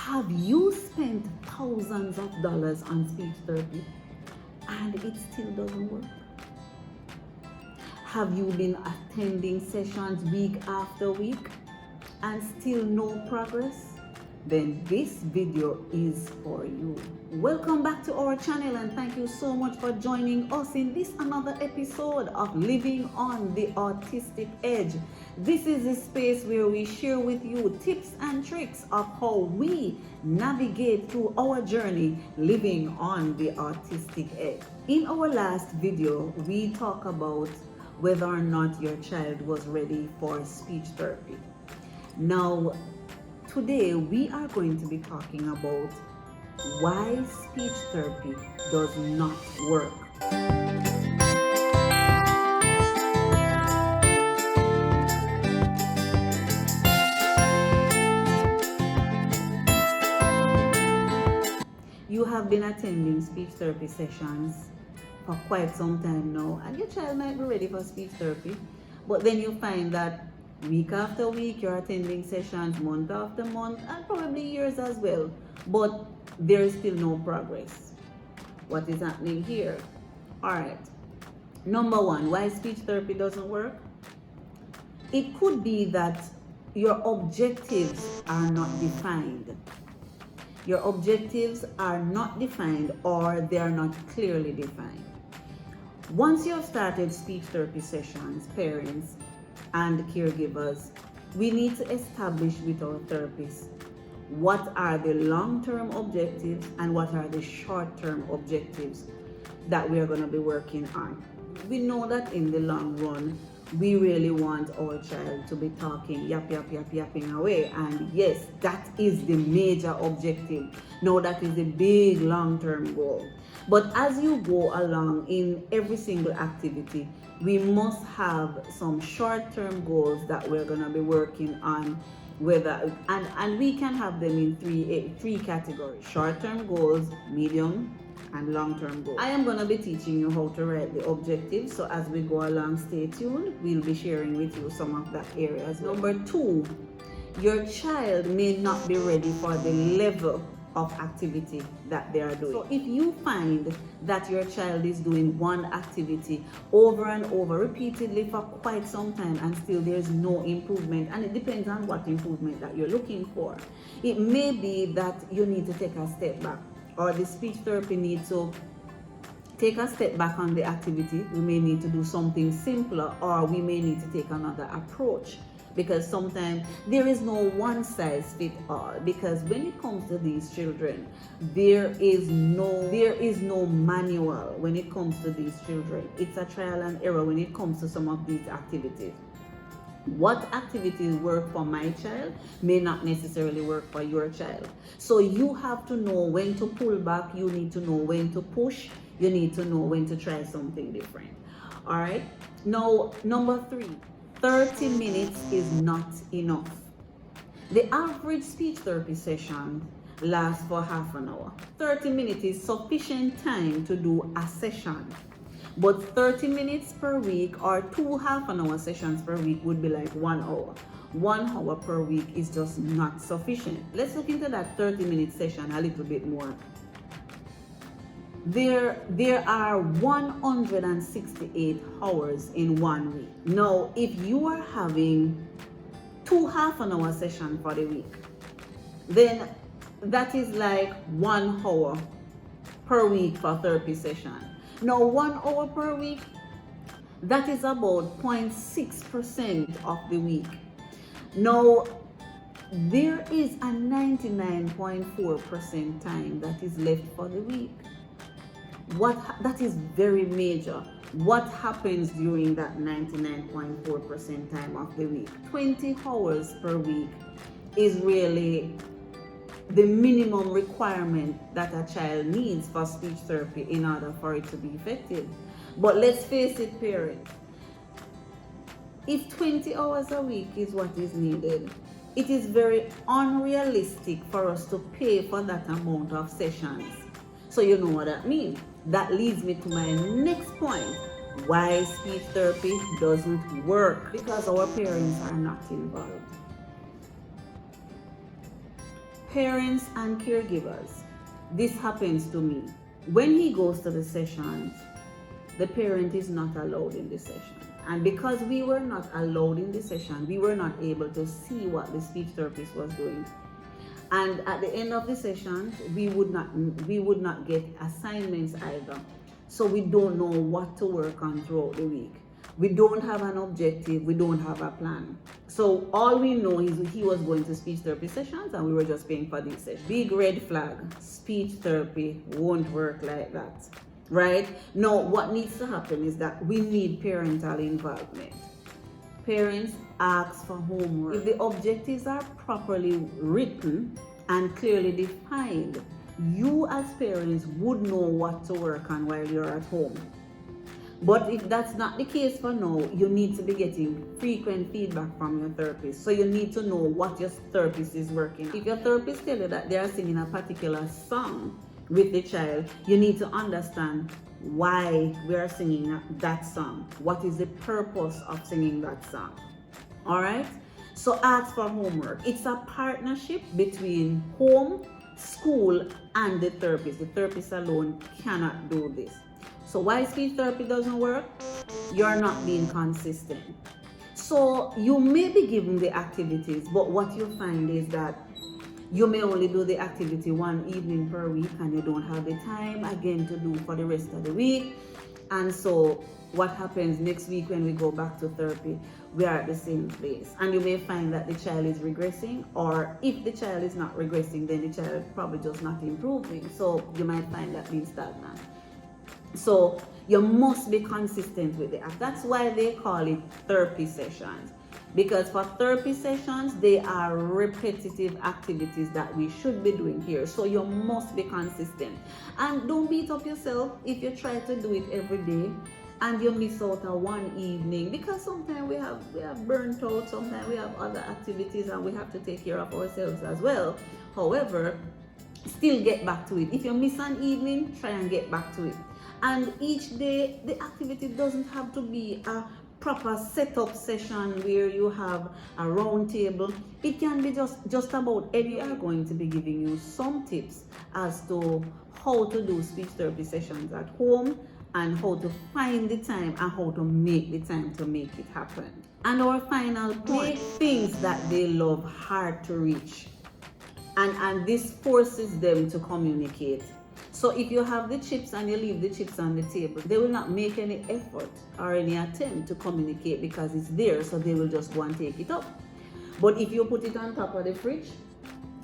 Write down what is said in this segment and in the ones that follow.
Have you spent thousands of dollars on speech therapy and it still doesn't work? Have you been attending sessions week after week and still no progress? Then this video is for you. Welcome back to our channel and thank you so much for joining us in this another episode of Living on the Autistic Edge. This is a space where we share with you tips and tricks of how we navigate through our journey living on the autistic edge. In our last video, we talked about whether or not your child was ready for speech therapy. Now, today we are going to be talking about why speech therapy does not work. You have been attending speech therapy sessions for quite some time now, and your child might be ready for speech therapy, but then you find that week after week you're attending sessions, month after month, and probably years as well, but there is still no progress. What is happening here? All right, number one, why speech therapy doesn't work? It could be that your objectives are not defined. Your objectives are not defined, or they are not clearly defined. Once you have started speech therapy sessions, parents and caregivers, we need to establish with our therapists what are the long-term objectives and what are the short-term objectives that we are going to be working on. We know that in the long run, we really want our child to be talking, yapping away. And yes, that is the major objective. No, that is the big long-term goal. But as you go along in every single activity, we must have some short-term goals that we're going to be working on, and we can have them in three categories: short-term goals, medium, and long-term goals. I am going to be teaching you how to write the objectives, so as we go along, stay tuned. We'll be sharing with you some of that areas. Number two, your child may not be ready for the level of activity that they are doing. So if you find that your child is doing one activity over and over repeatedly for quite some time and still there's no improvement, and it depends on what improvement that you're looking for, it may be that you need to take a step back, or the speech therapy needs to take a step back on the activity. We may need to do something simpler, or we may need to take another approach, because sometimes there is no one size fit all. Because when it comes to these children, there is no manual when it comes to these children. It's a trial and error when it comes to some of these activities. What activities work for my child may not necessarily work for your child. So you have to know when to pull back, you need to know when to push, you need to know when to try something different. All right, now number three, 30 minutes is not enough. The average speech therapy session lasts for half an hour. 30 minutes is sufficient time to do a session. But 30 minutes per week, or 2 half-an-hour sessions per week, would be like 1 hour. 1 hour per week is just not sufficient. Let's look into that 30-minute session a little bit more. There are 168 hours in 1 week. Now, if you are having 2 half-an-hour sessions for the week, then that is like 1 hour per week for therapy session. Now, 1 hour per week, that is about 0.6% of the week. Now, there is a 99.4% time that is left for the week. That is very major. What happens during that 99.4% time of the week? 20 hours per week is really the minimum requirement that a child needs for speech therapy in order for it to be effective. But let's face it, parents, if 20 hours a week is what is needed, it is very unrealistic for us to pay for that amount of sessions. So you know what that means. That leads me to my next point. Why speech therapy doesn't work? Because our parents are not involved. Parents and caregivers, this happens to me. When he goes to the sessions, the parent is not allowed in the session. And because we were not allowed in the session, we were not able to see what the speech therapist was doing. And at the end of the sessions, we would not get assignments either. So we don't know what to work on throughout the week. We don't have an objective, we don't have a plan. So all we know is he was going to speech therapy sessions and we were just paying for these sessions. Big red flag, speech therapy won't work like that, right? Now, what needs to happen is that we need parental involvement. Parents ask for homework. If the objectives are properly written and clearly defined, you as parents would know what to work on while you're at home. But if that's not the case for now, you need to be getting frequent feedback from your therapist. So you need to know what your therapist is working on. If your therapist tells you that they are singing a particular song with the child, you need to understand why we are singing that song. What is the purpose of singing that song? All right? So ask for homework. It's a partnership between home, school, and the therapist. The therapist alone cannot do this. So why speech therapy doesn't work? You're not being consistent. So you may be given the activities, but what you find is that you may only do the activity one evening per week and you don't have the time again to do for the rest of the week. And so what happens next week when we go back to therapy, we are at the same place. And you may find that the child is regressing, or if the child is not regressing, then the child probably just not improving. So you might find that being stagnant. So you must be consistent with the act. That's why they call it therapy sessions. Because for therapy sessions, they are repetitive activities that we should be doing here. So you must be consistent. And don't beat up yourself if you try to do it every day and you miss out on one evening. Because sometimes we have burnt out, sometimes we have other activities and we have to take care of ourselves as well. However, still get back to it. If you miss an evening, try and get back to it. And each day, the activity doesn't have to be a proper setup session where you have a round table. It can be just about any. We are going to be giving you some tips as to how to do speech therapy sessions at home and how to find the time and how to make the time to make it happen. And our final point, make things that they love hard to reach. And this forces them to communicate. So if you have the chips and you leave the chips on the table, they will not make any effort or any attempt to communicate because it's there, so they will just go and take it up. But if you put it on top of the fridge,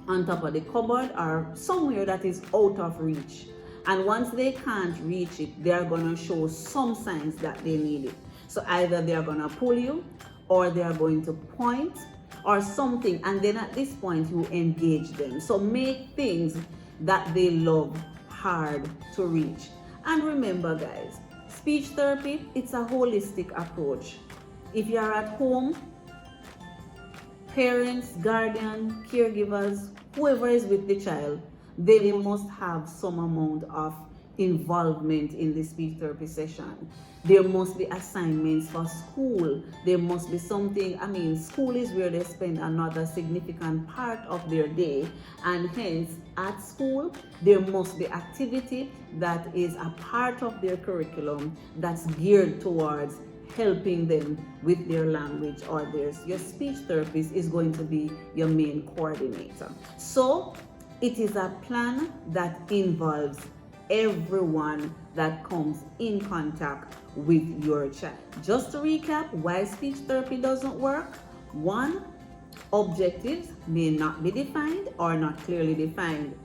on top of the cupboard, or somewhere that is out of reach, and once they can't reach it, they are going to show some signs that they need it. So either they are going to pull you, or they are going to point, or something, and then at this point you engage them. So make things that they love hard to reach. And remember guys, speech therapy, it's a holistic approach. If you are at home, parents, guardian, caregivers, whoever is with the child, they must have some amount of involvement in the speech therapy session. There must be assignments for school. There must be something, school is where they spend another significant part of their day, and hence at school there must be activity that is a part of their curriculum that's geared towards helping them with their language or theirs. Your speech therapist is going to be your main coordinator. So it is a plan that involves everyone that comes in contact with your child. Just to recap, why speech therapy doesn't work: 1, objectives may not be defined or not clearly defined.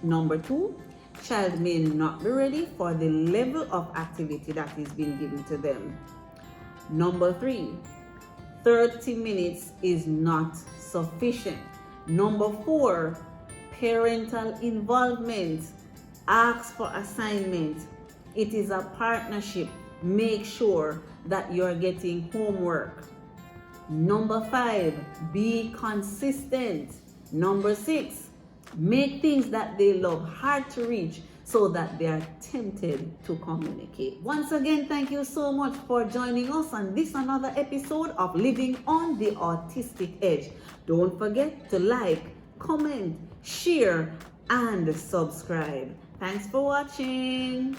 Number 2, child may not be ready for the level of activity that is being given to them. Number 3, 30 minutes is not sufficient. Number 4, parental involvement. Ask for assignment. It is a partnership. Make sure that you're getting homework. Number 5, be consistent. Number 6, make things that they love hard to reach so that they are tempted to communicate. Once again, thank you so much for joining us on this another episode of Living on the Autistic Edge. Don't forget to like, comment, share, and subscribe. Thanks for watching.